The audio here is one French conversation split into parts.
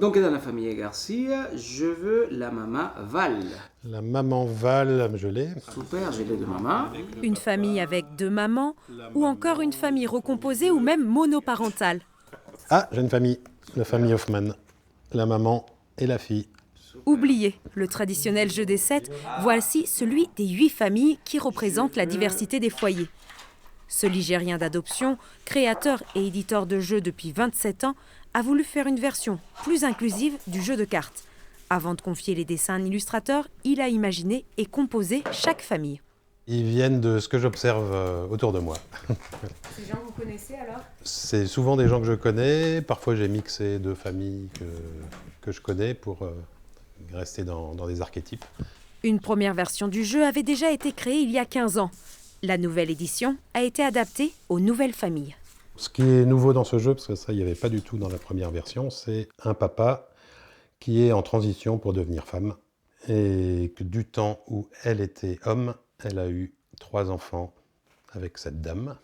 Donc dans la famille Garcia, je veux la maman Val. La maman Val, je l'ai. Super, j'ai les deux mamans. Une famille avec 2 mamans ou encore une famille recomposée ou même monoparentale. Ah, j'ai une famille, la famille Hoffman. La maman et la fille. Oubliez le traditionnel jeu des 7, voici celui des 8 familles qui représentent la diversité des foyers. Ce Ligérien d'adoption, créateur et éditeur de jeux depuis 27 ans, a voulu faire une version plus inclusive du jeu de cartes. Avant de confier les dessins à un illustrateur, il a imaginé et composé chaque famille. Ils viennent de ce que j'observe autour de moi. Ces gens que vous connaissez alors ? C'est souvent des gens que je connais. Parfois, j'ai mixé 2 familles que je connais pour rester dans des archétypes. Une première version du jeu avait déjà été créée il y a 15 ans. La nouvelle édition a été adaptée aux nouvelles familles. Ce qui est nouveau dans ce jeu, parce que ça, il n'y avait pas du tout dans la première version, c'est un papa qui est en transition pour devenir femme. Et que du temps où elle était homme, elle a eu 3 enfants avec cette dame.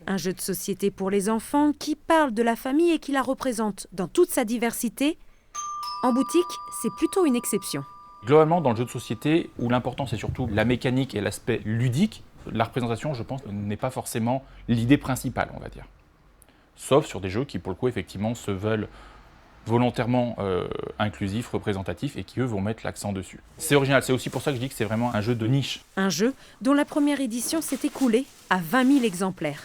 Un jeu de société pour les enfants qui parle de la famille et qui la représente dans toute sa diversité. En boutique, c'est plutôt une exception. Globalement, dans le jeu de société, où l'important c'est surtout la mécanique et l'aspect ludique, la représentation, je pense, n'est pas forcément l'idée principale, on va dire. Sauf sur des jeux qui, pour le coup, effectivement, se veulent volontairement inclusifs, représentatifs, et qui, eux, vont mettre l'accent dessus. C'est original, c'est aussi pour ça que je dis que c'est vraiment un jeu de niche. Un jeu dont la première édition s'est écoulée à 20 000 exemplaires.